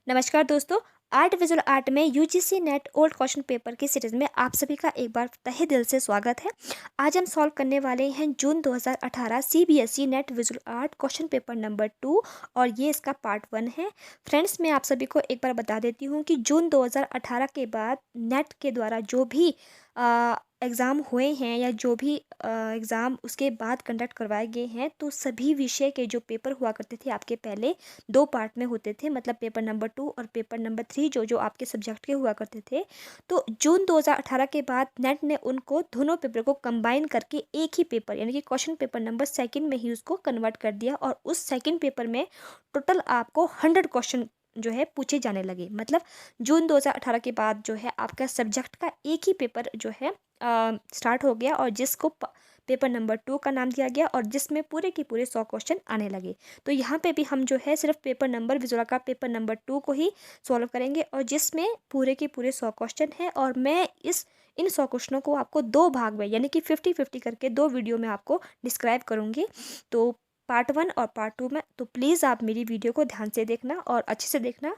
नमस्कार दोस्तों। Art visual art में UGC net old question paper की सीरीज में आप सभी का एक बार तहे दिल से स्वागत है। आज हम सॉल्व करने वाले हैं जून 2018 CBSE net visual art question paper number 2 और ये इसका पार्ट 1 है। फ्रेंड्स, मैं आप सभी को एक बार बता देती हूँ कि जून 2018 के बाद नेट के द्वारा जो भी एग्ज़ाम हुए हैं या जो भी एग्ज़ाम उसके बाद कंडक्ट करवाए गए हैं, तो सभी विषय के जो पेपर हुआ करते थे आपके पहले 2 पार्ट में होते थे, मतलब पेपर नंबर 2 और पेपर नंबर 3 जो आपके सब्जेक्ट के हुआ करते थे। तो जून 2018 के बाद नेट ने उनको दोनों पेपर को कंबाइन करके एक ही पेपर यानी कि क्वेश्चन पेपर नंबर सेकंड में ही उसको कन्वर्ट कर दिया और उस सेकंड पेपर में टोटल आपको 100 क्वेश्चन जो है पूछे जाने लगे। मतलब जून 2018 के बाद जो है आपका सब्जेक्ट का एक ही पेपर जो है स्टार्ट हो गया और जिसको पेपर नंबर 2 का नाम दिया गया और जिसमें पूरे के पूरे 100 क्वेश्चन आने लगे। तो यहाँ पे भी हम जो है सिर्फ पेपर नंबर विजुअल का पेपर नंबर 2 को ही सॉल्व करेंगे और जिसमें पूरे के पूरे 100 क्वेश्चन हैं और मैं इन 100 क्वेश्चनों को आपको 2 भाग में यानी कि 50-50 करके 2 वीडियो में आपको डिस्क्राइब करूँगी। तो पार्ट 1 और पार्ट 2 में तो प्लीज़ आप मेरी वीडियो को ध्यान से देखना और अच्छे से देखना।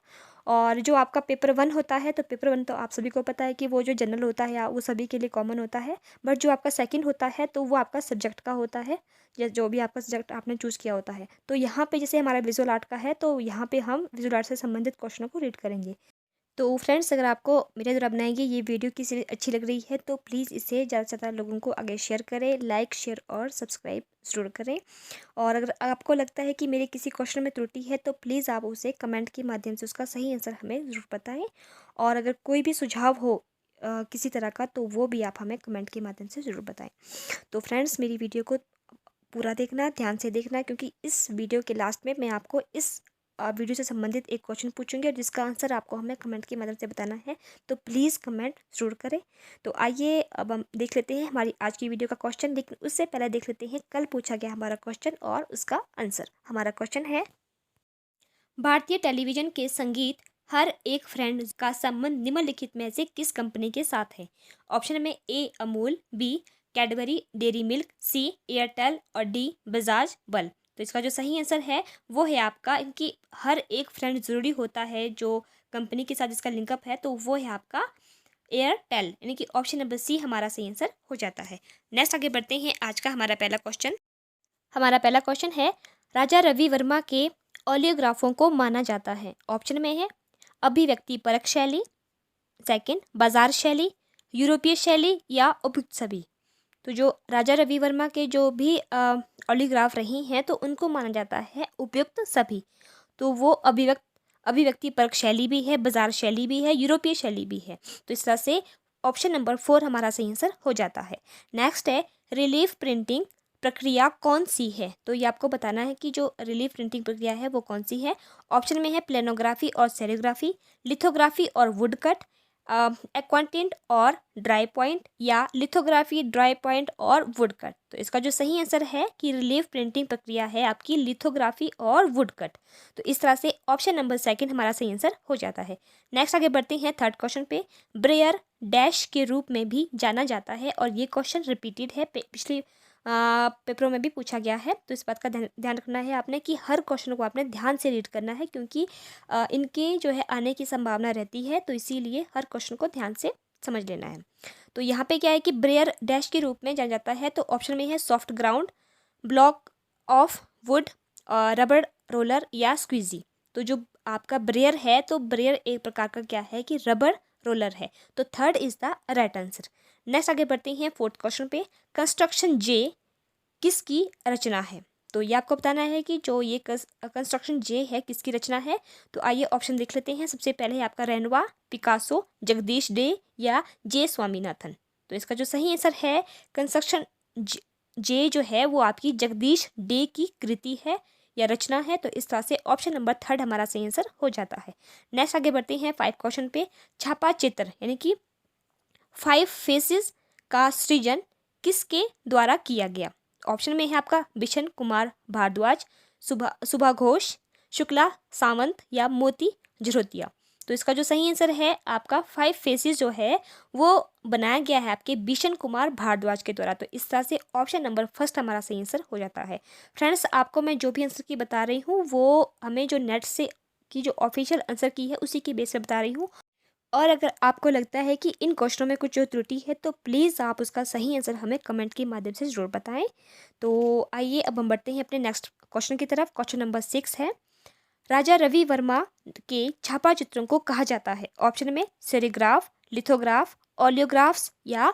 और जो आपका पेपर 1 होता है, तो पेपर 1 तो आप सभी को पता है कि वो जो जनरल होता है वो सभी के लिए कॉमन होता है। बट जो आपका सेकंड होता है तो वो आपका सब्जेक्ट का होता है, या जो भी आपका सब्जेक्ट आपने चूज़ किया होता है। तो यहाँ पे जैसे हमारा विजुअल आर्ट का है, तो यहाँ पे हम विजुअल आर्ट से संबंधित क्वेश्चनों को रीड करेंगे। तो फ्रेंड्स, अगर आपको मेरे द्वारा बनाई गई ये वीडियो की सीरीज अच्छी लग रही है तो प्लीज़ इसे ज़्यादा से ज़्यादा लोगों को आगे शेयर करें, लाइक शेयर और सब्सक्राइब ज़रूर करें। और अगर आपको लगता है कि मेरे किसी क्वेश्चन में त्रुटि है तो प्लीज़ आप उसे कमेंट के माध्यम से उसका सही आंसर हमें ज़रूर बताएं। और अगर कोई भी सुझाव हो किसी तरह का, तो वो भी आप हमें कमेंट के माध्यम से ज़रूर बताएं। तो फ्रेंड्स, मेरी वीडियो को पूरा देखना, ध्यान से देखना, क्योंकि इस वीडियो के लास्ट में मैं आपको इस वीडियो से संबंधित एक क्वेश्चन पूछूंगी और जिसका आंसर आपको हमें कमेंट की मदद से बताना है। तो प्लीज़ कमेंट ज़रूर करें। तो आइए अब हम देख लेते हैं हमारी आज की वीडियो का क्वेश्चन, लेकिन उससे पहले देख लेते हैं कल पूछा गया हमारा क्वेश्चन और उसका आंसर। हमारा क्वेश्चन है, भारतीय टेलीविजन के संगीत हर एक फ्रेंड का संबंध निम्नलिखित में से किस कंपनी के साथ है? ऑप्शन में A Amul, B Cadbury Dairy Milk, C Airtel और डी बजाज बल्ब। तो इसका जो सही आंसर है वो है आपका, इनकी हर एक फ्रेंड ज़रूरी होता है जो कंपनी के साथ जिसका लिंकअप है, तो वो है आपका एयरटेल, यानी कि ऑप्शन नंबर सी हमारा सही आंसर हो जाता है। नेक्स्ट आगे बढ़ते हैं। आज का हमारा पहला क्वेश्चन, हमारा पहला क्वेश्चन है, राजा रवि वर्मा के ओलियोग्राफों को माना जाता है। ऑप्शन में है अभिव्यक्ति परक शैली, सेकंड बाजार शैली, यूरोपीय शैली या उपयुक्त सभी। तो जो राजा रवि वर्मा के जो भी ओलियोग्राफ रही हैं तो उनको माना जाता है उपयुक्त सभी। तो वो अभिव्यक्ति परक शैली भी है, बाजार शैली भी है, यूरोपीय शैली भी है। तो इस तरह से ऑप्शन नंबर 4 हमारा सही आंसर हो जाता है। नेक्स्ट है, रिलीफ प्रिंटिंग प्रक्रिया कौन सी है? तो ये आपको बताना है कि जो रिलीफ प्रिंटिंग प्रक्रिया है वो कौन सी है। ऑप्शन में है प्लेनोग्राफी और सेरिग्राफी, लिथोग्राफी और वुडकट, एक्वांटेंट और ड्राई पॉइंट, या लिथोग्राफी, ड्राई पॉइंट और वुडकट। तो इसका जो सही आंसर है कि रिलीफ प्रिंटिंग प्रक्रिया है आपकी लिथोग्राफी और वुडकट। तो इस तरह से ऑप्शन नंबर 2 हमारा सही आंसर हो जाता है। नेक्स्ट आगे बढ़ते हैं थर्ड क्वेश्चन पे। ब्रेयर डैश के रूप में भी जाना जाता है और ये क्वेश्चन रिपीटेड है, पिछले पेपरों में भी पूछा गया है। तो इस बात का ध्यान रखना है आपने कि हर क्वेश्चन को आपने ध्यान से रीड करना है, क्योंकि इनके जो है आने की संभावना रहती है, तो इसीलिए हर क्वेश्चन को ध्यान से समझ लेना है। तो यहाँ पे क्या है कि ब्रेयर डैश के रूप में जाना जाता है, तो ऑप्शन में है soft ground, block of would, rubber roller या स्क्वीजी। तो जो आपका ब्रेयर है, तो ब्रेयर एक प्रकार का क्या है कि रबर रोलर है। तो third is the right answer. Next आगे बढ़ते हैं फोर्थ क्वेश्चन पे। कंस्ट्रक्शन जे किसकी रचना है? तो ये आपको बताना है कि जो ये कंस्ट्रक्शन जे है किसकी रचना है। तो आइए ऑप्शन देख लेते हैं। सबसे पहले है आपका रेनवा, पिकासो, जगदीश डे या जे स्वामीनाथन। तो इसका जो सही आंसर है, कंस्ट्रक्शन जे जो है वो आपकी जगदीश डे की कृति है या रचना है। तो इस तरह से ऑप्शन नंबर 3 हमारा सही आंसर हो जाता है। नेक्स्ट आगे बढ़ते हैं 5 क्वेश्चन पे। छापा चित्र यानी कि 5 फेसेस का सृजन किसके द्वारा किया गया? ऑप्शन में है आपका बिशन कुमार भारद्वाज, सुभा घोष, शुक्ला सावंत या मोती जरोतिया। तो इसका जो सही आंसर है आपका 5 फेसेस जो है वो बनाया गया है आपके बिशन कुमार भारद्वाज के द्वारा। तो इस तरह से ऑप्शन नंबर 1 हमारा सही आंसर हो जाता है। फ्रेंड्स, आपको मैं जो भी आंसर की बता रही हूँ वो हमें जो नेट से की जो ऑफिशियल आंसर की है उसी की बेस पे बता रही हूँ। और अगर आपको लगता है कि इन क्वेश्चनों में कुछ जो त्रुटि है तो प्लीज़ आप उसका सही आंसर हमें कमेंट के माध्यम से ज़रूर बताएं। तो आइए अब हम बढ़ते हैं अपने नेक्स्ट क्वेश्चन की तरफ। क्वेश्चन नंबर 6 है, राजा रवि वर्मा के छापा चित्रों को कहा जाता है? ऑप्शन में सेरीग्राफ, लिथोग्राफ, ओलियोग्राफ्स या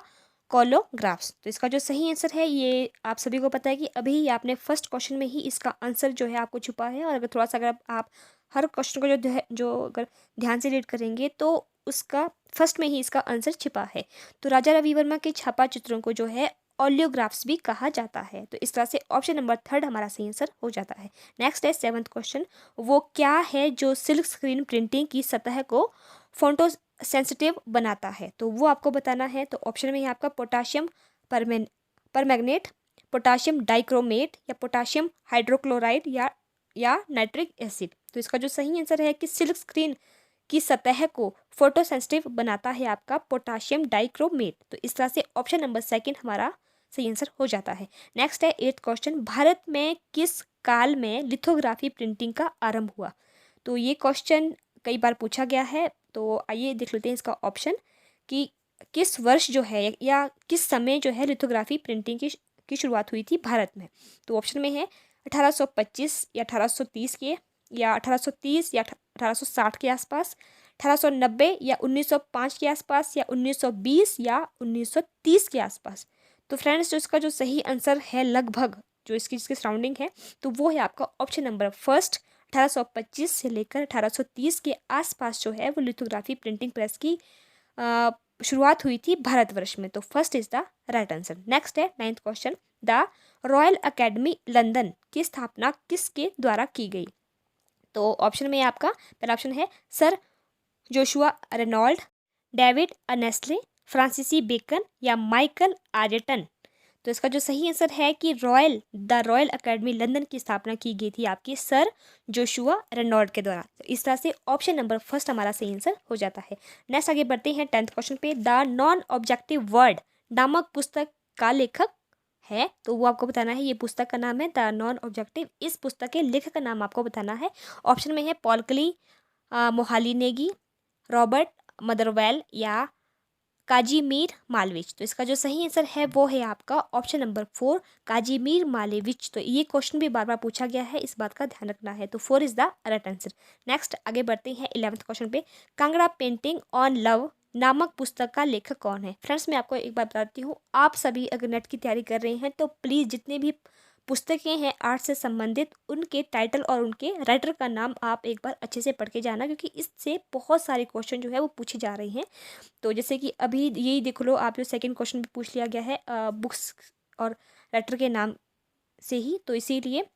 कोलोग्राफ्स। तो इसका जो सही आंसर है, ये आप सभी को पता है कि अभी आपने फर्स्ट क्वेश्चन में ही इसका आंसर जो है आपको छुपा है। और अगर थोड़ा सा अगर आप हर क्वेश्चन को जो अगर ध्यान से रीड करेंगे तो उसका फर्स्ट में ही इसका आंसर छिपा है। तो राजा रवि वर्मा के छापा चित्रों को जो है ओलियोग्राफ्स भी कहा जाता है। तो इस तरह से ऑप्शन नंबर 3 हमारा सही आंसर हो जाता है। नेक्स्ट है 7th क्वेश्चन, वो क्या है जो सिल्क स्क्रीन प्रिंटिंग की सतह को फोटो सेंसिटिव बनाता है? तो वो आपको बताना है। तो ऑप्शन में है आपका पोटाशियम परमैंगनेट, पोटाशियम डाइक्रोमेट या पोटाशियम हाइड्रोक्लोराइड या नाइट्रिक एसिड। तो इसका जो सही आंसर है कि सिल्क स्क्रीन की सतह को फोटो सेंसिटिव बनाता है आपका पोटाशियम डाइक्रोमेट। तो इस तरह से ऑप्शन नंबर 2 हमारा सही आंसर हो जाता है। नेक्स्ट है 8th क्वेश्चन, भारत में किस काल में लिथोग्राफी प्रिंटिंग का आरंभ हुआ? तो ये क्वेश्चन कई बार पूछा गया है। तो आइए देख लेते हैं इसका ऑप्शन कि किस वर्ष जो है या किस समय जो है लिथोग्राफी प्रिंटिंग की शुरुआत हुई थी भारत में। तो ऑप्शन में है 1825 या 1830 के, या 1830 या 1860 के आसपास, 1890 या 1905 के आसपास, या 1920 या 1930 के आसपास। तो फ्रेंड्स, जो इसका जो सही आंसर है लगभग जो इसकी सराउंडिंग है, तो वो है आपका ऑप्शन नंबर फर्स्ट। 1825 से लेकर 1830 के आसपास जो है वो लिथोग्राफी प्रिंटिंग प्रेस की शुरुआत हुई थी भारतवर्ष में। तो first is the right answer. Next है 9th question, the royal academy London की स्थापना किसके द्वारा की गई? तो ऑप्शन में आपका पहला ऑप्शन है सर जोशुआ रेनॉल्ड, डेविड अनेस्ले, फ्रांसीसी बेकन या माइकल आर्यटन। तो इसका जो सही आंसर है कि द रॉयल अकेडमी लंदन की स्थापना की गई थी आपकी सर जोशुआ रेनॉल्ड के द्वारा। तो इस तरह से ऑप्शन नंबर फर्स्ट हमारा सही आंसर हो जाता है। नेक्स्ट आगे बढ़ते हैं 10th क्वेश्चन पे, द नॉन ऑब्जेक्टिव वर्ड नामक पुस्तक का लेखक है? तो वो आपको बताना है। ये पुस्तक का नाम है द नॉन ऑब्जेक्टिव। इस पुस्तक के लेखक का नाम आपको बताना है। ऑप्शन में है पॉल क्ली, मोहाली नेगी, रॉबर्ट मदरवेल या काजीमीर मालविच। तो इसका जो सही आंसर है वो है आपका ऑप्शन नंबर 4 काजीमीर मालेविच। तो ये क्वेश्चन भी बार बार पूछा गया है, इस बात का ध्यान रखना है। तो 4 is the right answer. Next आगे बढ़ते हैं 11th क्वेश्चन पे, कांगड़ा पेंटिंग ऑन लव नामक पुस्तक का लेखक कौन है? फ्रेंड्स, मैं आपको एक बात बताती हूँ, आप सभी अगर नेट की तैयारी कर रहे हैं तो प्लीज़ जितने भी पुस्तकें हैं आर्ट से संबंधित, उनके टाइटल और उनके राइटर का नाम आप एक बार अच्छे से पढ़ के जाना, क्योंकि इससे बहुत सारे क्वेश्चन जो है वो पूछे जा रहे हैं। तो जैसे कि अभी यही देख लो, आप जो सेकंड क्वेश्चन भी पूछ लिया गया है बुक्स और राइटर के नाम से ही, तो इसीलिए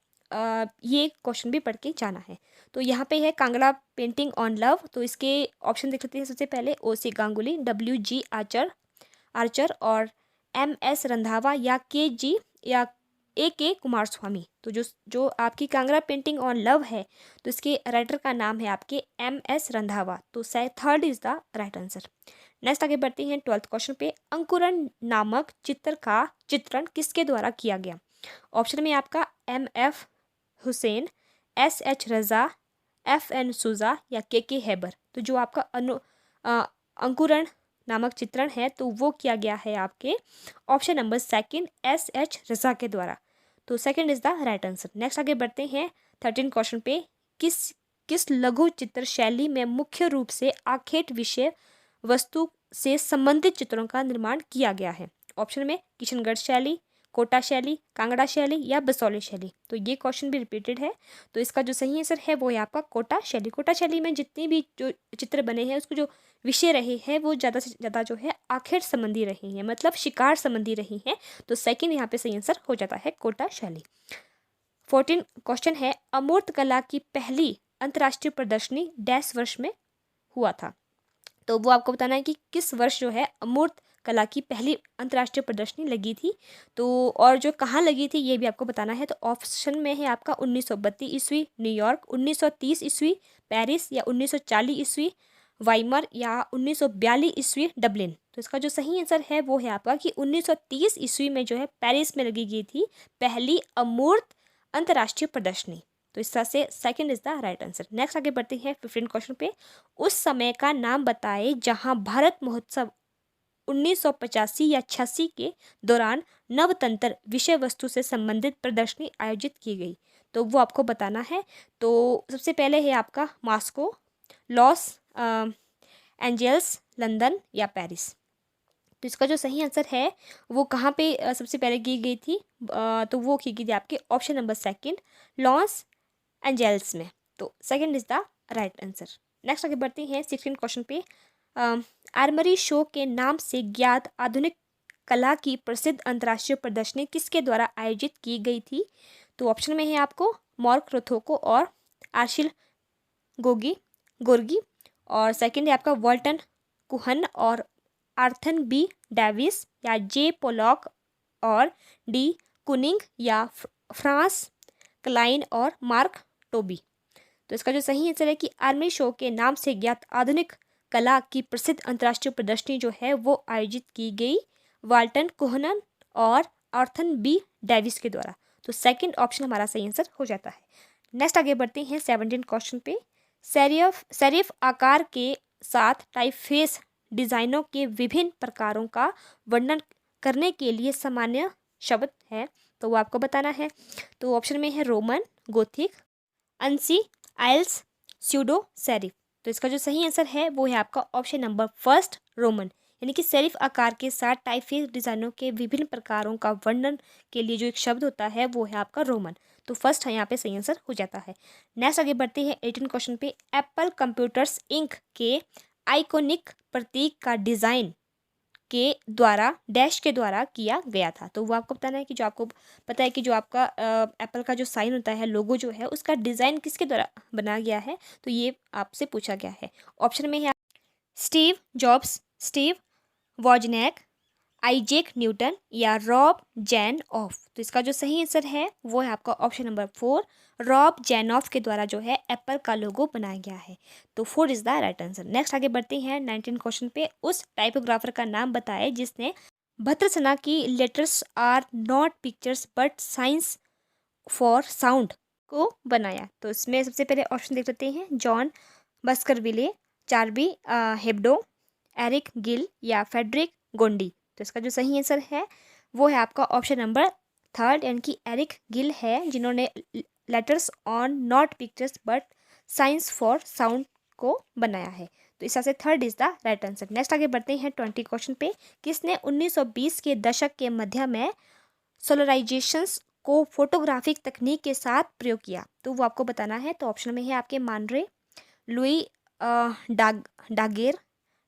ये क्वेश्चन भी पढ़ के जाना है। तो यहाँ पे है कांगड़ा पेंटिंग ऑन लव। तो इसके ऑप्शन देख लेते हैं। सबसे पहले O.C. गांगुली, W.G. आर्चर और M.S. रंधावा या K.G. या A.K. कुमार स्वामी। तो जो आपकी कांगड़ा पेंटिंग ऑन लव है, तो इसके राइटर का नाम है आपके M.S. रंधावा। तो 3rd is the right answer. Next आगे बढ़ते हैं 12th क्वेश्चन पे, अंकुरन नामक चित्र का चित्रण किसके द्वारा किया गया? ऑप्शन में आपका M.F. हुसैन, S.H. रजा, F.N. सूजा या K.K. हैबर। तो जो आपका अंकुरण नामक चित्रण है तो वो किया गया है आपके ऑप्शन नंबर 2 S.H. रजा के द्वारा। तो 2nd is the right answer. Next आगे बढ़ते हैं 13 क्वेश्चन पे, किस लघु चित्र शैली में मुख्य रूप से आखेट विषय वस्तु से संबंधित चित्रों का निर्माण किया गया है? ऑप्शन में किशनगढ़ शैली, कोटा शैली, कांगड़ा शैली या बसौली शैली। तो ये क्वेश्चन भी रिपीटेड है। तो इसका जो सही आंसर है वो है आपका कोटा शैली। कोटा शैली में जितने भी जो चित्र बने हैं उसको जो विषय रहे हैं वो ज़्यादा से ज़्यादा जो है आखेट संबंधी रहे हैं, मतलब शिकार संबंधी रही हैं। तो 2nd यहाँ पे सही आंसर हो जाता है कोटा शैली। 14 क्वेश्चन है, अमूर्त कला की पहली अंतर्राष्ट्रीय प्रदर्शनी डैश वर्ष में हुआ था? तो वो आपको बताना है कि किस वर्ष जो है अमूर्त कला की पहली अंतर्राष्ट्रीय प्रदर्शनी लगी थी। तो और जो कहाँ लगी थी ये भी आपको बताना है। तो ऑप्शन में है आपका 1932 ईस्वी न्यूयॉर्क, 1930 ईस्वी पेरिस या 1940 ईस्वी वाइमर या 1942 ईस्वी डबलिन। तो इसका जो सही आंसर है वो है आपका कि 1930 ईस्वी में जो है पेरिस में लगी गई थी पहली अमूर्त अंतर्राष्ट्रीय प्रदर्शनी। तो इस तरह से second is the right answer. Next आगे बढ़ते हैं 15 क्वेश्चन पे। उस समय का नाम बताए जहां भारत महोत्सव 1985 या 86 के दौरान नवतंत्र विषय वस्तु से संबंधित प्रदर्शनी आयोजित की गई, तो वो आपको बताना है। तो सबसे पहले है आपका मॉस्को, लॉस एंजल्स, लंदन या पेरिस। तो इसका जो सही आंसर है वो कहाँ पे सबसे पहले की गई थी, तो वो की गई थी आपके option number second, Los Angeles में। तो second is the right answer. Next आगे बढ़ते हैं 16 क्वेश्चन पे। आर्मरी शो के नाम से ज्ञात आधुनिक कला की प्रसिद्ध अंतर्राष्ट्रीय प्रदर्शनी किसके द्वारा आयोजित की गई थी? तो ऑप्शन में है आपको मार्क रोथोको और आर्शिल गोर्गी, और सेकंड है आपका वॉल्टन कुहन और आर्थन बी डेविस, या जे पोलॉक और डी कुनिंग, या फ्रांस क्लाइन और मार्क टोबी। तो इसका जो सही आंसर है कि आर्मी शो के नाम से ज्ञात आधुनिक कला की प्रसिद्ध अंतर्राष्ट्रीय प्रदर्शनी जो है वो आयोजित की गई वाल्टन कोहनन और आर्थन बी डेविस के द्वारा। तो सेकंड ऑप्शन हमारा सही आंसर हो जाता है। नेक्स्ट आगे बढ़ते हैं 17 क्वेश्चन पे। सेरिफ आकार के साथ टाइपफेस डिजाइनों के विभिन्न प्रकारों का वर्णन करने के लिए सामान्य शब्द है, तो वो आपको बताना है। तो ऑप्शन में है रोमन, गोथिक, अंसी, आइल्स, स्यूडो सेरिफ। तो इसका जो सही आंसर है वो है आपका ऑप्शन नंबर फर्स्ट, रोमन। यानी कि सेरिफ आकार के साथ टाइपफेस डिजाइनों के विभिन्न प्रकारों का वर्णन के लिए जो एक शब्द होता है वो है आपका रोमन। तो फर्स्ट है यहाँ पे सही आंसर हो जाता है। नेक्स्ट आगे बढ़ते हैं 18 क्वेश्चन पे। एप्पल कंप्यूटर्स इंक के आइकॉनिक प्रतीक का डिजाइन के द्वारा डैश के द्वारा किया गया था, तो वो आपको बताना है कि जो आपको पता है कि जो आपका एप्पल का जो साइन होता है, लोगो जो है, उसका डिज़ाइन किसके द्वारा बनाया गया है, तो ये आपसे पूछा गया है। ऑप्शन में है Steve Jobs, Steve Wozniak, Isaac Newton, या रॉब जैन ऑफ। तो इसका जो सही आंसर है वो है आपका ऑप्शन नंबर 4, रॉब जैन ऑफ के द्वारा जो है एप्पल का लोगो बनाया गया है। तो 4 is the right answer. Next आगे बढ़ते हैं 19 क्वेश्चन पे। उस टाइपोग्राफर का नाम बताए जिसने भद्रसना की letters are not pictures but signs for sound को बनाया। तो इसमें सबसे पहले ऑप्शन देख लेते हैं, जॉन बस्करविले, चार्बी हेब्डो, एरिक गिल, या फेडरिक गोंडी। तो इसका जो सही आंसर है वो है आपका ऑप्शन नंबर थर्ड, यानी कि एरिक गिल है जिन्होंने letters on not pictures but signs for sound को बनाया है। तो इस तरह से third is the right answer. Next आगे बढ़ते हैं 20 क्वेश्चन पे। किसने 1920 के दशक के मध्य में सोलराइजेशंस को फोटोग्राफिक तकनीक के साथ प्रयोग किया, तो वो आपको बताना है। तो ऑप्शन में है आपके Man Ray, Louis Daguerre,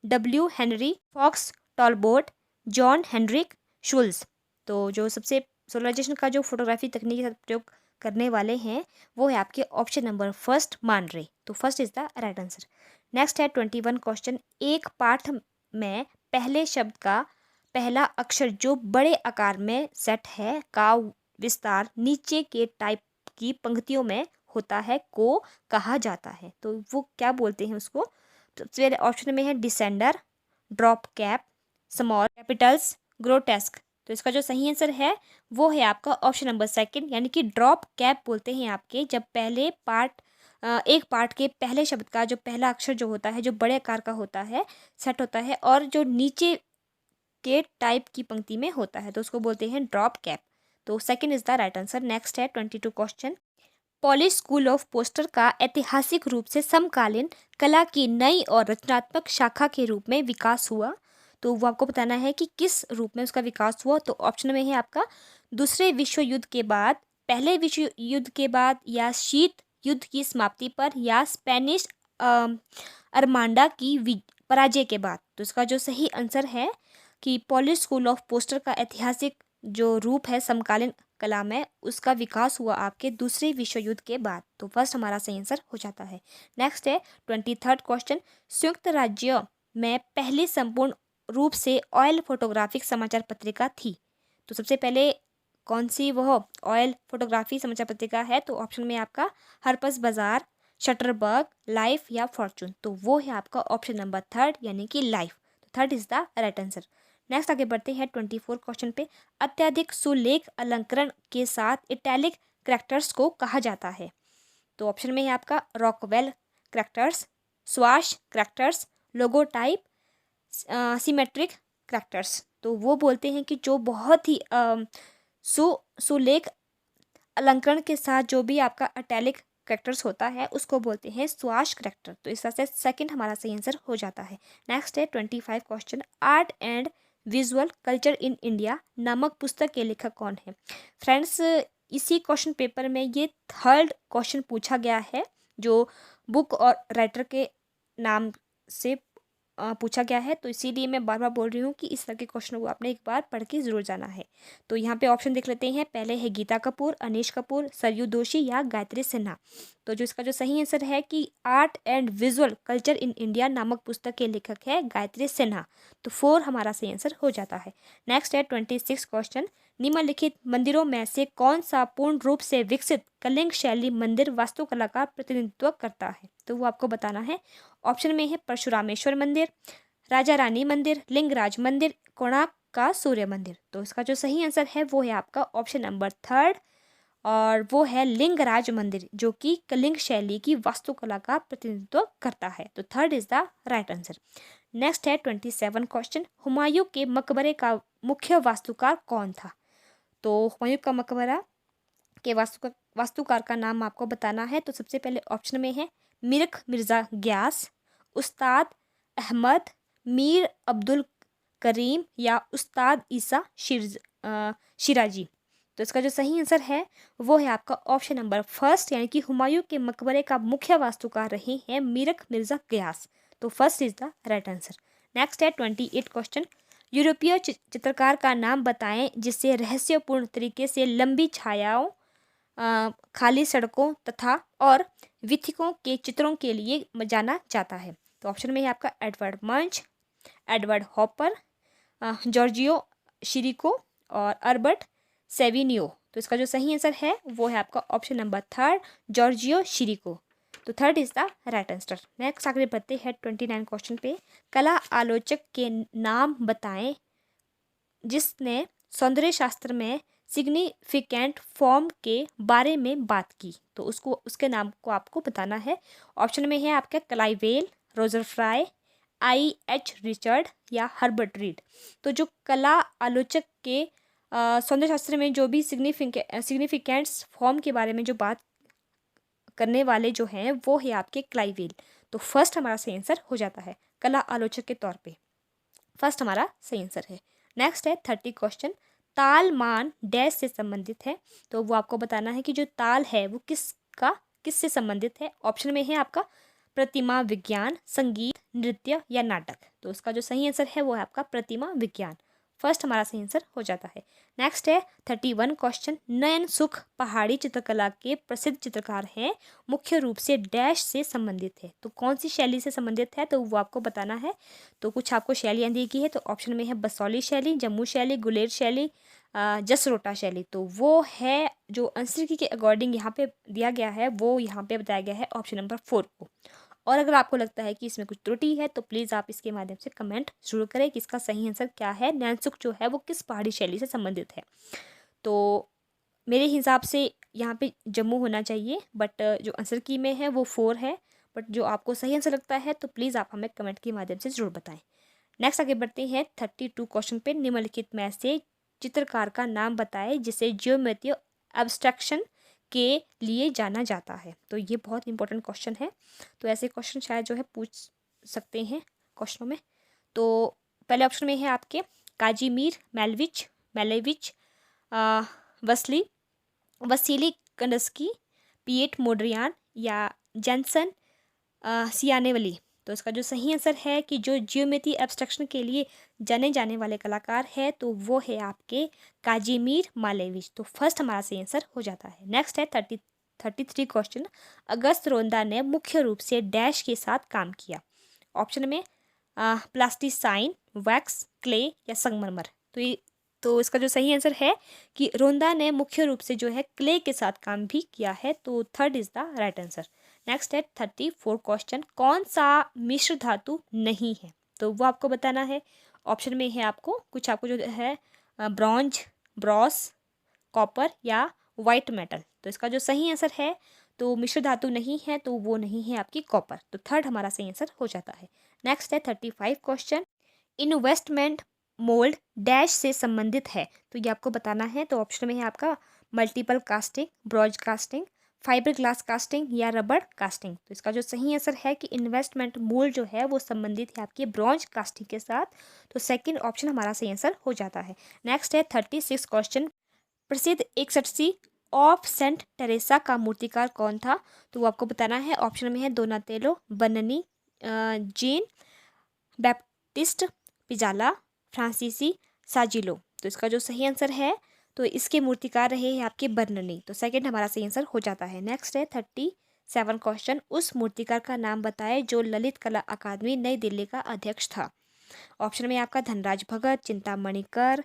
W Henry Fox Talbot, John Heinrich Schulze. तो जो सबसे सोलराइजेशन का जो फोटोग्राफी तकनीक के साथ प्रयोग करने वाले हैं वो है आपके ऑप्शन नंबर फर्स्ट, मानरे। तो first is the right answer. Next है 21 क्वेश्चन। एक पाठ में पहले शब्द का पहला अक्षर जो बड़े आकार में सेट है का विस्तार नीचे के टाइप की पंक्तियों में होता है को कहा जाता है, तो वो क्या बोलते हैं उसको? तो सबसे पहले ऑप्शन में है descender, drop cap, small Capitals, grotesque. तो इसका जो सही आंसर है वो है आपका ऑप्शन नंबर सेकंड, यानी कि ड्रॉप कैप बोलते हैं आपके जब पहले एक पार्ट के पहले शब्द का जो पहला अक्षर जो होता है जो बड़े आकार का होता है सेट होता है और जो नीचे के टाइप की पंक्ति में होता है, तो उसको बोलते हैं ड्रॉप कैप। तो second is the right answer. Next है 22 question. Polish school of poster का ऐतिहासिक रूप से समकालीन कला की नई और रचनात्मक शाखा के रूप में विकास हुआ, तो वो आपको बताना है कि किस रूप में उसका विकास हुआ। तो ऑप्शन में है आपका दूसरे विश्व युद्ध के बाद, पहले विश्व युद्ध के बाद, या शीत युद्ध की समाप्ति पर, या स्पेनिश अरमांडा की पराजय के बाद। तो इसका जो सही आंसर है कि पॉलिश स्कूल ऑफ पोस्टर का ऐतिहासिक जो रूप है समकालीन कला में उसका विकास हुआ आपके दूसरे विश्व युद्ध के बाद। तो फर्स्ट हमारा सही आंसर हो जाता है। नेक्स्ट है 23 क्वेश्चन। संयुक्त राज्य में पहली संपूर्ण रूप से ऑयल फोटोग्राफिक समाचार पत्रिका थी, तो सबसे पहले कौन सी वह ऑयल फोटोग्राफी समाचार पत्रिका है? तो ऑप्शन में आपका हरपस बाजार, शटरबर्ग, लाइफ, या फॉर्चून। तो वो है आपका ऑप्शन नंबर थर्ड, यानी कि लाइफ। तो third is the right answer. Next आगे बढ़ते हैं 24 क्वेश्चन पे। अत्यधिक सुलेख अलंकरण के साथ इटैलिक कैरेक्टर्स को कहा जाता है, तो ऑप्शन में है आपका Rockwell characters, swash characters, logotype, symmetric characters. तो वो बोलते हैं कि जो बहुत ही सुलेख अलंकरण के साथ जो भी आपका अटैलिक करैक्टर्स होता है उसको बोलते हैं स्वाश करैक्टर। तो इस तरह से सेकंड हमारा सही आंसर हो जाता है। नेक्स्ट है 25 question, art and visual culture in India नामक पुस्तक के लेखक कौन है। फ्रेंड्स, इसी क्वेश्चन पेपर में ये थर्ड क्वेश्चन पूछा गया है जो बुक और राइटर के नाम से पूछा गया है। तो इसीलिए मैं बार बार बोल रही हूँ कि इस तरह के क्वेश्चन को आपने एक बार पढ़ के जरूर जाना है। तो यहाँ पे ऑप्शन देख लेते हैं। पहले है गीता कपूर, अनीश कपूर, सरयू दोषी या गायत्री सिन्हा। तो जो इसका जो सही आंसर है कि art and visual culture in India नामक पुस्तक के लेखक है गायत्री सिन्हा। तो 4 हमारा सही आंसर हो जाता है। नेक्स्ट है 26 क्वेश्चन, निम्नलिखित मंदिरों में से कौन सा पूर्ण रूप से विकसित कलिंग शैली मंदिर वास्तुकला का प्रतिनिधित्व करता है। तो वो आपको बताना है। ऑप्शन में है परशुरामेश्वर मंदिर, राजा रानी मंदिर, लिंगराज मंदिर, कोणार्क का सूर्य मंदिर। तो इसका जो सही आंसर है वो है आपका ऑप्शन नंबर 3 और वो है लिंगराज मंदिर जो कि कलिंग शैली की वास्तुकला का प्रतिनिधित्व करता है। तो 3 is the right answer. Next है 27 क्वेश्चन, हुमायूं के मकबरे का मुख्य वास्तुकार कौन था। तो हुमायूं का मकबरा के वास्तुकार का नाम आपको बताना है। तो सबसे पहले ऑप्शन में है मिरख मिर्ज़ा ग्यास, उस्ताद अहमद, मीर अब्दुल करीम या उस्ताद ईसा शिराजी। तो इसका जो सही आंसर है वो है आपका ऑप्शन नंबर 1 यानी कि हुमायूं के मकबरे का मुख्य वास्तुकार रहे हैं मिरख मिर्ज़ा ग्यास। तो 1 is the right answer. Next है 28 क्वेश्चन, यूरोपीय चित्रकार का नाम बताएं जिससे रहस्यपूर्ण तरीके से लंबी छायाओं, खाली सड़कों तथा और विथिकों के चित्रों के लिए जाना जाता है। तो ऑप्शन में है आपका एडवर्ड मंच, एडवर्ड हॉपर, जॉर्जियो शिरिको और अल्बर्ट सेविनियो। तो इसका जो सही आंसर है वो है आपका ऑप्शन नंबर 3 जॉर्जियो शिरिको। तो 3 is the right answer. Next आगे बढ़ते हैं 29 क्वेश्चन पे, कला आलोचक के नाम बताएं जिसने सौंदर्य शास्त्र में सिग्निफिकेंट फॉर्म के बारे में बात की। तो उसके नाम को आपको बताना है। ऑप्शन में है आपके क्लाइवेल, रोजर फ्राई, I.H. रिचर्ड या हर्बर्ट रीड। तो जो कला आलोचक के सौंदर्य शास्त्र में जो भी सिग्निफिकेंट्स फॉर्म के बारे में जो बात करने वाले जो हैं वो है आपके क्लाइवेल। तो फर्स्ट हमारा सही आंसर हो जाता है कला आलोचक के तौर पे। फर्स्ट हमारा सही आंसर है। नेक्स्ट है 30 क्वेश्चन, ताल मान डैश से संबंधित है। तो वो आपको बताना है कि जो ताल है वो किससे संबंधित है। ऑप्शन में है आपका प्रतिमा विज्ञान, संगीत, नृत्य या नाटक। तो उसका जो सही आंसर है वो है आपका प्रतिमा विज्ञान। फर्स्ट हमारा सही आंसर हो जाता है। नेक्स्ट है 31 क्वेश्चन, नयन सुख पहाड़ी चित्रकला के प्रसिद्ध चित्रकार हैं, मुख्य रूप से डैश से संबंधित है। तो कौन सी शैली से संबंधित है तो वो आपको बताना है। तो कुछ आपको शैलियाँ दी गई है। तो ऑप्शन में है बसौली शैली, जम्मू शैली, गुलेर शैली, जसरोटा शैली। तो वो है जो आंसर की के अकॉर्डिंग यहाँ पे दिया गया है वो यहाँ पे बताया गया है ऑप्शन नंबर 4 को। और अगर आपको लगता है कि इसमें कुछ त्रुटि है तो प्लीज़ आप इसके माध्यम से कमेंट जरूर करें कि इसका सही आंसर क्या है, नैनसुख जो है वो किस पहाड़ी शैली से संबंधित है। तो मेरे हिसाब से यहाँ पे जम्मू होना चाहिए, बट जो आंसर की में है वो 4 है। बट जो आपको सही आंसर लगता है तो प्लीज़ आप हमें कमेंट के माध्यम से ज़रूर बताएं। नेक्स्ट आगे बढ़ते हैं 32 क्वेश्चन पे, निम्नलिखित में से चित्रकार का नाम बताएं जिसे ज्योमेट्री एब्स्ट्रैक्शन के लिए जाना जाता है। तो ये बहुत इंपॉर्टेंट क्वेश्चन है। तो ऐसे क्वेश्चन शायद जो है पूछ सकते हैं क्वेश्चनों में। तो पहले ऑप्शन में है आपके काजीमीर मेलेविच, वसीली कंडस्की, पिएट मोड्रियान या जेंसन सियानेवली। तो इसका जो सही आंसर है कि जो ज्योमेट्री एब्स्ट्रैक्शन के लिए जाने जाने वाले कलाकार है तो वो है आपके काजीमीर मालेविच। तो फर्स्ट हमारा सही आंसर हो जाता है। नेक्स्ट है 33 क्वेश्चन, अगस्त रोंदा ने मुख्य रूप से डैश के साथ काम किया। ऑप्शन में प्लास्टिसाइन, वैक्स, क्ले या संगमरमर। तो इसका जो सही आंसर है कि रोंदा ने मुख्य रूप से जो है क्ले के साथ काम भी किया है। तो 3 is the right answer. Next है 34 क्वेश्चन, कौन सा मिश्र धातु नहीं है। तो वो आपको बताना है। ऑप्शन में है आपको जो है ब्रॉन्ज, ब्रॉस, कॉपर या वाइट मेटल। तो इसका जो सही आंसर है तो मिश्र धातु नहीं है तो वो नहीं है आपकी कॉपर। तो थर्ड हमारा सही आंसर हो जाता है। नेक्स्ट है 35 क्वेश्चन। इन्वेस्टमेंट मोल्ड डैश से संबंधित है, तो ये आपको बताना है। तो ऑप्शन में है आपका multiple casting, bronze casting, fibre glass casting या रबर कास्टिंग। तो इसका जो सही आंसर है कि इन्वेस्टमेंट मोल्ड जो है वो संबंधित है आपके ब्रॉन्ज कास्टिंग के साथ। तो सेकंड ऑप्शन हमारा सही आंसर हो जाता है। नेक्स्ट है 36 क्वेश्चन। प्रसिद्ध 61वीं ऑफ सेंट टेरेसा का मूर्तिकार कौन था, तो वो आपको बताना है। ऑप्शन में है दोनातेलो, बननी, जीन बैप्टिस्ट पिजाला, फ्रांसीसी साजिलो। तो इसका जो सही आंसर है तो इसके मूर्तिकार रहे हैं आपके बर्ननी। तो सेकंड हमारा सही आंसर हो जाता है। नेक्स्ट है 37 क्वेश्चन। उस मूर्तिकार का नाम बताएं जो ललित कला अकादमी नई दिल्ली का अध्यक्ष था। ऑप्शन में आपका धनराज भगत, चिंतामणि कर,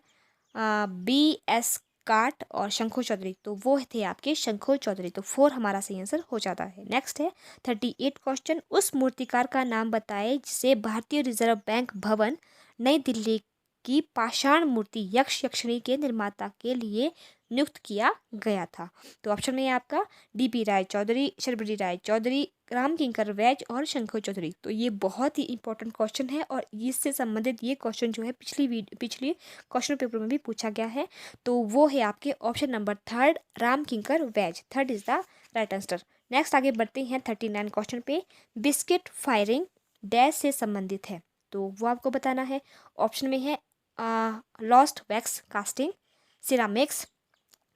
BS काट और शंखु चौधरी। तो वो थे आपके शंखु चौधरी। तो 4 हमारा सही आंसर हो जाता है। नेक्स्ट है 38 क्वेश्चन। उस मूर्तिकार का नाम बताएं जिसे भारतीय रिजर्व बैंक भवन नई दिल्ली की पाषाण मूर्ति यक्ष यक्षिणी के निर्माता के लिए नियुक्त किया गया था। तो ऑप्शन में है आपका DP राय चौधरी, शर्बरी राय चौधरी, राम किंकर वैज और शंकर चौधरी। तो ये बहुत ही इंपॉर्टेंट क्वेश्चन है और इससे संबंधित ये क्वेश्चन जो है पिछली क्वेश्चन पेपर में भी पूछा गया है। तो वो है आपके option number third, Ram Kinkar Vaij. Third is the right answer. Next आगे बढ़ते हैं 39 क्वेश्चन पे। बिस्किट फायरिंग डैश से संबंधित है, तो वो आपको बताना है। ऑप्शन में है lost wax casting, ceramics,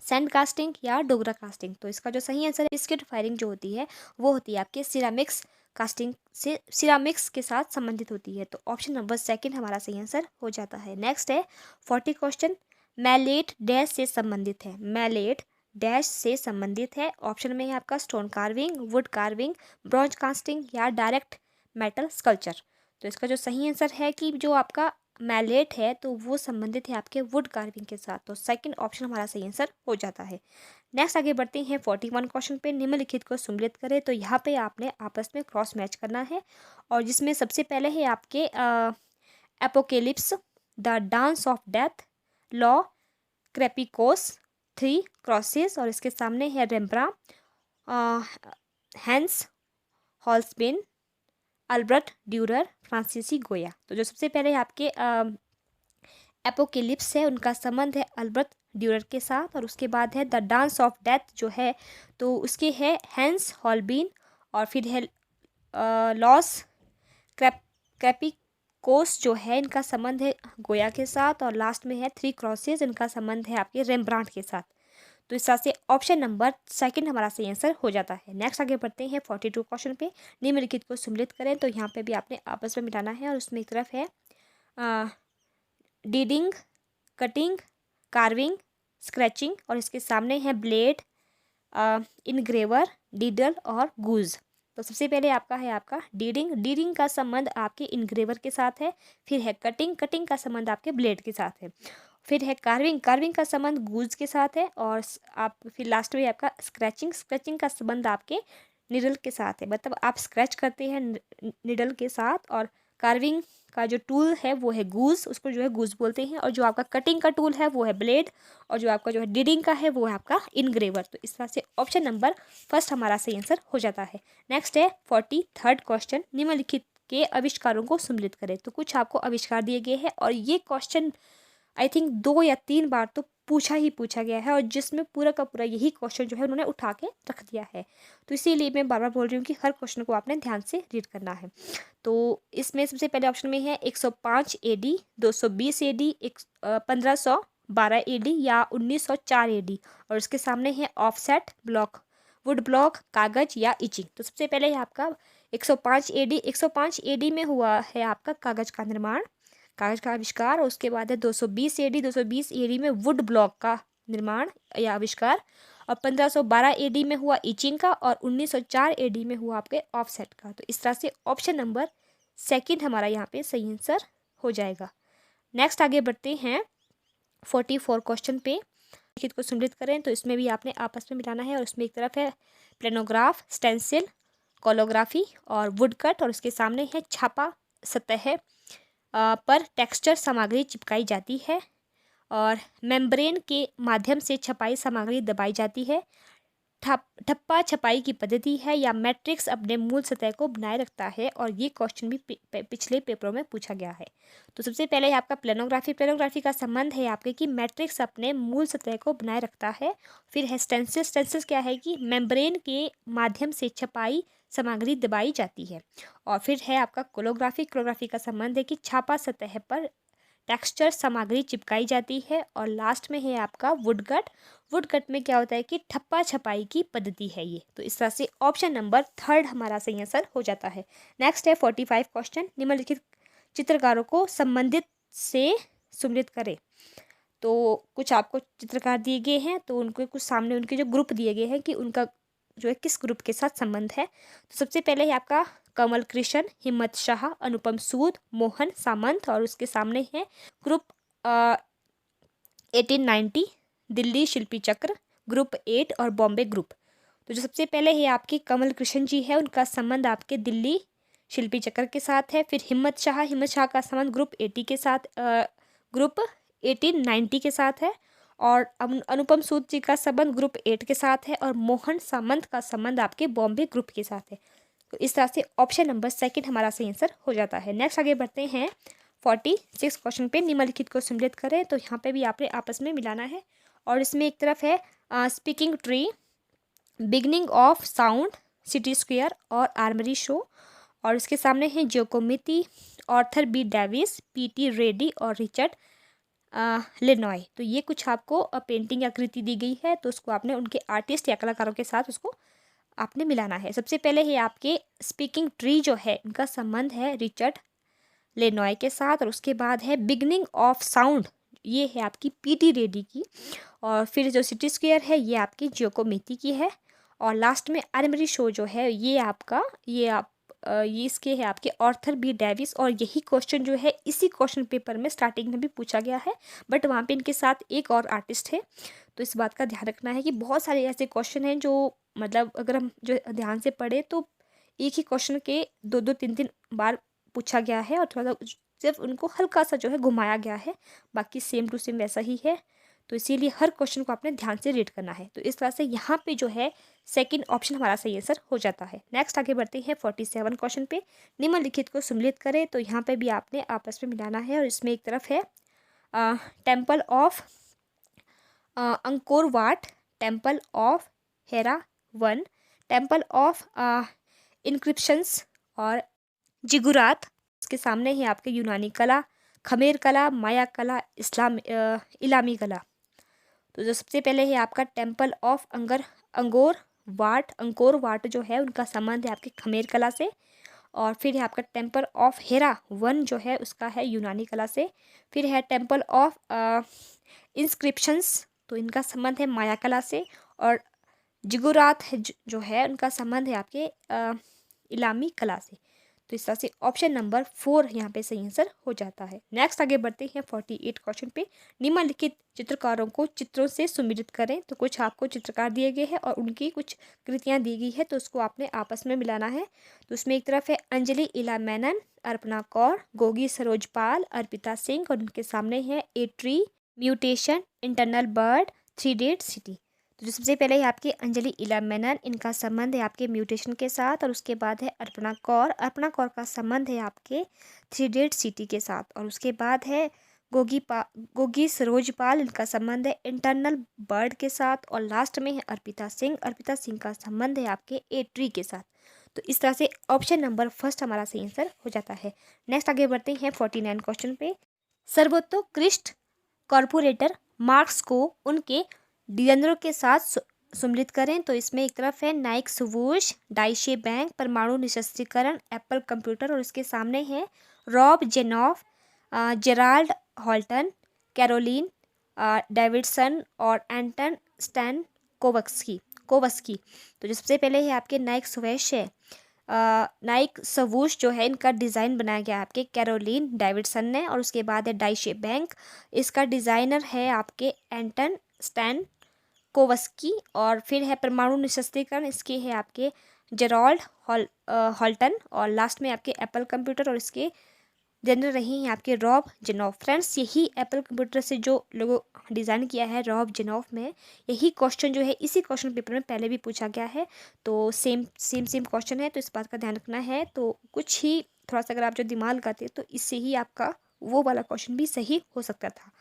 sand casting या डोगरा कास्टिंग। तो इसका जो सही आंसर है बिस्किट फायरिंग जो होती है वो होती है आपके सिरामिक्स कास्टिंग से, सिरामिक्स के साथ संबंधित होती है। तो ऑप्शन नंबर सेकंड हमारा सही आंसर हो जाता है। नेक्स्ट है 40 क्वेश्चन। मैलेट डैश से संबंधित है, मैलेट डैश से संबंधित है। ऑप्शन में है आपका stone carving, wood carving, bronze casting या डायरेक्ट मेटल स्कल्पचर। तो इसका जो सही आंसर है कि जो आपका मैलेट है तो वो संबंधित है आपके वुड कार्विंग के साथ। तो सेकंड ऑप्शन हमारा सही आंसर हो जाता है। नेक्स्ट आगे बढ़ते हैं 41 क्वेश्चन पे। निम्नलिखित को सम्मिलित करें, तो यहाँ पे आपने आपस में क्रॉस मैच करना है और जिसमें सबसे पहले है आपके Apocalypse, the dance of death, Los Caprichos, 3 crosses और इसके सामने है Rembrandt, Hans Holbein, Albert Durer, Francisco Goya. तो जो सबसे पहले आपके एपोकेलिप्स है उनका संबंध है अल्बर्ट ड्यूरर के साथ और उसके बाद है द डांस ऑफ डेथ जो है तो उसके है हैंस हॉल्बीन और फिर है लॉस क्रैपिकोस जो है इनका संबंध है गोया के साथ और लास्ट में है 3 क्रॉसेस, इनका संबंध है आपके रेम्ब्रांट के साथ। तो इस तरह से ऑप्शन नंबर सेकंड हमारा सही आंसर हो जाता है। नेक्स्ट आगे बढ़ते हैं 42 क्वेश्चन पे। निम्नलिखित को सम्मिलित करें, तो यहाँ पे भी आपने आपस में मिटाना है और उसमें एक तरफ है डीडिंग, कटिंग, कार्विंग, स्क्रैचिंग और इसके सामने है ब्लेड, इनग्रेवर, डीडल और गूज। तो सबसे पहले आपका है आपका डीडिंग, डीडिंग का संबंध आपके इनग्रेवर के साथ है। फिर है कटिंग, कटिंग का संबंध आपके ब्लेड के साथ है। फिर है कार्विंग, कार्विंग का संबंध गूज के साथ है और आप फिर लास्ट में आपका स्क्रैचिंग, स्क्रैचिंग का संबंध आपके निडल के साथ है। मतलब आप स्क्रैच करते हैं निडल के साथ और कार्विंग का जो टूल है वो है गूज, उसको जो है गूज बोलते हैं और जो आपका कटिंग का टूल है वो है ब्लेड और जो आपका जो है डीडिंग का है वो है आपका इनग्रेवर। तो इस तरह से ऑप्शन नंबर फर्स्ट हमारा सही आंसर हो जाता है। नेक्स्ट है 43rd क्वेश्चन। निम्नलिखित के आविष्कारों को सम्मिलित करें, तो कुछ आपको आविष्कार दिए गए हैं और ये क्वेश्चन आई थिंक 2 या 3 बार तो पूछा गया है और जिसमें पूरा का पूरा यही क्वेश्चन जो है उन्होंने उठा के रख दिया है। तो इसीलिए मैं बार बार बोल रही हूँ कि हर क्वेश्चन को आपने ध्यान से रीड करना है। तो इसमें सबसे पहले ऑप्शन में है 105 AD, 220 AD, 1512 AD या 1904 AD और उसके सामने है ऑफसेट, ब्लॉक, वुड ब्लॉक, कागज या इचिंग। तो सबसे पहले है आपका 105 AD, 105 AD में हुआ है आपका कागज का निर्माण, कागज का आविष्कार और उसके बाद है 220 AD, 220 AD में वुड ब्लॉक का निर्माण या आविष्कार और 1512 AD में हुआ इचिंग का और 1904 AD में हुआ आपके ऑफसेट का। तो इस तरह से ऑप्शन नंबर सेकंड हमारा यहाँ पे सही आंसर हो जाएगा। नेक्स्ट आगे बढ़ते हैं 44 क्वेश्चन पे। लिखित को सम्मिलित करें, तो इसमें भी आपने आपस में मिलाना है और उसमें एक तरफ है प्लेनोग्राफ, स्टेंसिल, कोलोग्राफी और वुड कट और उसके सामने है छापा सतह पर टेक्सचर सामग्री चिपकाई जाती है और मेम्ब्रेन के माध्यम से छपाई सामग्री दबाई जाती है। ठप्पा छपाई की पद्धति है या मैट्रिक्स अपने मूल सतह को बनाए रखता है, और ये क्वेश्चन भी पिछले पेपरों में पूछा गया है। तो सबसे पहले है आपका प्लेनोग्राफी का संबंध है आपके कि मैट्रिक्स अपने मूल सतह को बनाए रखता है। फिर है स्टेंसिस क्या है कि मेम्ब्रेन के माध्यम से छपाई सामग्री दबाई जाती है। और फिर है आपका कोलोग्राफी का संबंध है कि छापा सतह पर टेक्सचर सामग्री चिपकाई जाती है। और लास्ट में है आपका वुडकट में क्या होता है कि ठप्पा छपाई की पद्धति है ये। तो इस तरह से ऑप्शन नंबर 3 हमारा सही आंसर हो जाता है। नेक्स्ट है 45 क्वेश्चन, निम्नलिखित चित्रकारों को संबंधित से सुमेलित करें। तो कुछ आपको चित्रकार दिए गए हैं, तो उनको कुछ सामने उनके जो ग्रुप दिए गए हैं कि उनका जो है किस ग्रुप के साथ संबंध है। तो सबसे पहले है आपका कमल कृष्ण, हिम्मत शाह, अनुपम सूद, मोहन सामंत, और उसके सामने है ग्रुप 1890 दिल्ली शिल्पी चक्र, ग्रुप 8 और बॉम्बे ग्रुप। तो जो सबसे पहले है आपके कमल कृष्ण जी है, उनका संबंध आपके दिल्ली शिल्पी चक्र के साथ है। फिर हिम्मत शाह का संबंध ग्रुप 80 के साथ ग्रुप 1890 के साथ है। और अनुपम सूद जी का संबंध ग्रुप 8 के साथ है। और मोहन सामंत का संबंध आपके बॉम्बे ग्रुप के साथ है। तो इस तरह से ऑप्शन नंबर 2 हमारा सही आंसर हो जाता है। नेक्स्ट आगे बढ़ते हैं 46 क्वेश्चन पे, निम्नलिखित को सम्मिलित करें। तो यहाँ पे भी आपने आपस में मिलाना है। और इसमें एक तरफ है speaking tree, beginning of sound, city square और आर्मरी शो। और इसके सामने है Giacometti, Arthur B Davis, PT Reddy और रिचर्ड लिनॉय। तो ये कुछ आपको पेंटिंग या कृति दी गई है, तो उसको आपने उनके आर्टिस्ट या कलाकारों के साथ उसको आपने मिलाना है। सबसे पहले है आपके स्पीकिंग ट्री जो है, इनका संबंध है रिचर्ड लेनॉय के साथ। और उसके बाद है बिगनिंग ऑफ साउंड, ये है आपकी पीटी रेड्डी की। और फिर जो सिटी स्क्वायर है ये आपकी जियोकोमिती की है। और लास्ट में आर्मरी शो जो है ये आपका ये इसके है आपके ऑर्थर बी डेविस। और यही क्वेश्चन जो है इसी क्वेश्चन पेपर में स्टार्टिंग में भी पूछा गया है, बट वहाँ पे इनके साथ एक और आर्टिस्ट है। तो इस बात का ध्यान रखना है कि बहुत सारे ऐसे क्वेश्चन हैं जो मतलब अगर हम जो ध्यान से पढ़े तो एक ही क्वेश्चन के 2-3 बार पूछा गया है, और थोड़ा सा सिर्फ उनको हल्का सा जो है घुमाया गया है, बाकी सेम टू सेम वैसा ही है। तो इसीलिए हर क्वेश्चन को आपने ध्यान से रीड करना है। तो इस तरह से यहाँ पे जो है सेकंड ऑप्शन हमारा सही आंसर हो जाता है। नेक्स्ट आगे बढ़ते हैं 47 क्वेश्चन पे, निम्नलिखित को सम्मिलित करें। तो यहाँ पे भी आपने आपस में मिलाना है। और इसमें एक तरफ है temple of Angkor Wat, temple of Heraion, temple of inscriptions और जिगुरात। इसके सामने है आपके यूनानी कला, खमेर कला, माया कला, इलामी कला। तो जो सबसे पहले है आपका टेम्पल ऑफ अंकोर वाट जो है उनका संबंध है आपके खमेर कला से। और फिर है आपका टेम्पल ऑफ हेरा वन जो है उसका है यूनानी कला से। फिर है टेम्पल ऑफ इंस्क्रिप्शंस, तो इनका संबंध है माया कला से। और जिगुरात है जो है उनका संबंध है आपके इलामी कला से। तो इस तरह से ऑप्शन नंबर 4 यहाँ पे सही आंसर हो जाता है। नेक्स्ट आगे बढ़ते हैं 48 क्वेश्चन पे, निम्नलिखित चित्रकारों को चित्रों से सुमेलित करें। तो कुछ आपको चित्रकार दिए गए हैं और उनकी कुछ कृतियाँ दी गई है, तो उसको आपने आपस में मिलाना है। तो उसमें एक तरफ है अंजलि इला मेनन, अर्पणा कौर, गोगी सरोजपाल, अर्पिता सिंह, और उनके सामने है a tree, mutation, internal bird, 3 dead city. तो जो सबसे पहले है आपके अंजलि इला मेनन, इनका संबंध है आपके म्यूटेशन के साथ। और उसके बाद है अर्पणा कौर का संबंध है आपके 3 डेड सिटी के साथ। और उसके बाद है गोगी सरोजपाल, इनका संबंध है इंटरनल बर्ड के साथ। और लास्ट में है अर्पिता सिंह का संबंध है आपके ए ट्री के साथ। तो इस तरह से ऑप्शन नंबर 1 हमारा सही आंसर हो जाता है। नेक्स्ट आगे बढ़ते हैं 49 क्वेश्चन पे, सर्वोत्कृष्ट कॉर्पोरेटर मार्क्स को उनके डिजाइनरों के साथ सम्मिलित करें। तो इसमें एक तरफ है नाइक स्वूश, डाइशे बैंक, परमाणु निशस्त्रीकरण, एप्पल कंप्यूटर, और इसके सामने है Rob Janoff, Gerald Holton, Carolyn Davidson और एंटन स्टैन कोवस्की। तो जो सबसे पहले है आपके नाइक स्वूश है, नाइक स्वूश जो है इनका डिज़ाइन बनाया गया है आपके कैरोलिन डेविडसन ने। और उसके बाद है डाइशे बैंक, इसका डिज़ाइनर है आपके एंटन स्टैन कोवस्की। और फिर है परमाणु निशस्त्रीकरण, इसके है आपके जेराल्ड हॉल्टन। और लास्ट में आपके एप्पल कंप्यूटर, और इसके जनरल रहे हैं आपके रॉब जेनॉफ। फ्रेंड्स, यही एप्पल कंप्यूटर से जो लोगों डिज़ाइन किया है रॉब जेनॉफ में, यही क्वेश्चन जो है इसी क्वेश्चन पेपर में पहले भी पूछा गया है। तो सेम क्वेश्चन है, तो इस बात का ध्यान रखना है। तो कुछ ही थोड़ा सा अगर आप जो दिमाग लगाते तो इससे ही आपका वो वाला क्वेश्चन भी सही हो सकता था।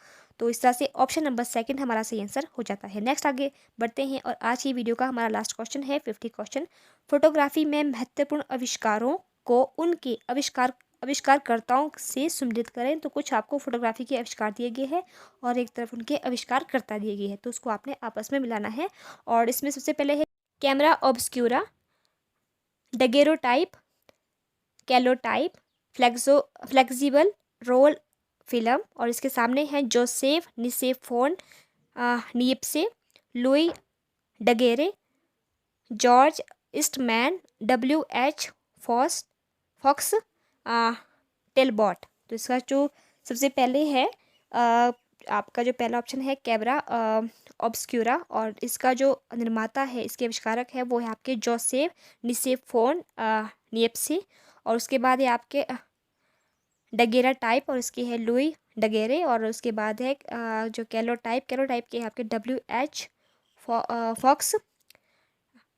तो इस तरह से ऑप्शन नंबर सेकंड हमारा सही आंसर हो जाता है। नेक्स्ट आगे बढ़ते हैं और आज की वीडियो का हमारा लास्ट क्वेश्चन है 50 क्वेश्चन। फोटोग्राफी में महत्वपूर्ण आविष्कारों को उनके आविष्कारकर्ताओं से सम्मिलित करें। तो कुछ आपको फोटोग्राफी के आविष्कार दिए गए हैं और एक तरफ उनके आविष्कारकर्ता दिए गए हैं, तो उसको आपने आपस में मिलाना है। और इसमें सबसे पहले है camera obscura, daguerreotype, calotype, flexible roll film, और इसके सामने है Joseph Nicephore Niepce, Louis Daguerre, George Eastman, WH Fox, Talbot. तो इसका जो सबसे पहले है आपका जो पहला ऑप्शन है कैमरा ऑब्सक्यूरा, और इसका जो निर्माता है, इसके आविष्कारक है वो है आपके जोसेफ निसेफोन नियप्से, और उसके बाद है आपके डगेरा टाइप, और इसकी है लुई डगेरे, और उसके बाद है जो कैलोटाइप के आपके WH फॉक्स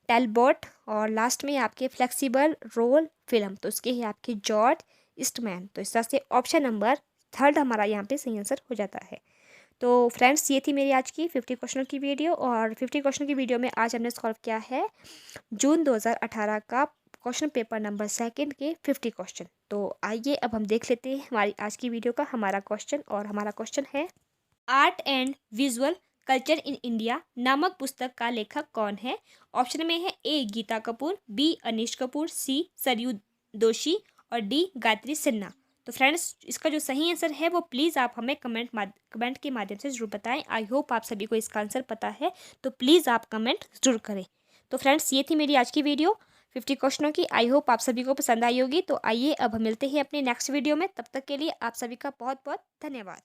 टेलबॉट, और लास्ट में आपके फ्लेक्सिबल रोल फिल्म, तो उसके ही आपके जॉर्ज ईस्टमैन। तो इस तरह से ऑप्शन नंबर थर्ड हमारा यहाँ पे सही आंसर हो जाता है। तो फ्रेंड्स, ये थी मेरी आज की 50 क्वेश्चनों की वीडियो, और 50 क्वेश्चन की वीडियो में आज हमने सॉल्व किया है जून 2018 का क्वेश्चन पेपर नंबर सेकंड के 50 क्वेश्चन। तो आइए अब हम देख लेते हैं हमारी आज की वीडियो का हमारा क्वेश्चन, और हमारा क्वेश्चन है art and visual culture in India नामक पुस्तक का लेखक कौन है। ऑप्शन में है ए गीता कपूर, बी अनीश कपूर, सी सरयू दोषी, और डी गायत्री सिन्हा। तो फ्रेंड्स, इसका जो सही आंसर है वो प्लीज़ आप हमें कमेंट के माध्यम से ज़रूर बताएं। आई होप आप सभी को इसका आंसर पता है, तो प्लीज़ आप कमेंट ज़रूर करें। तो फ्रेंड्स, ये थी मेरी आज की वीडियो 50 क्वेश्चनों की। आई होप आप सभी को पसंद आई होगी। तो आइए अब हम मिलते हैं अपने नेक्स्ट वीडियो में, तब तक के लिए आप सभी का बहुत बहुत धन्यवाद।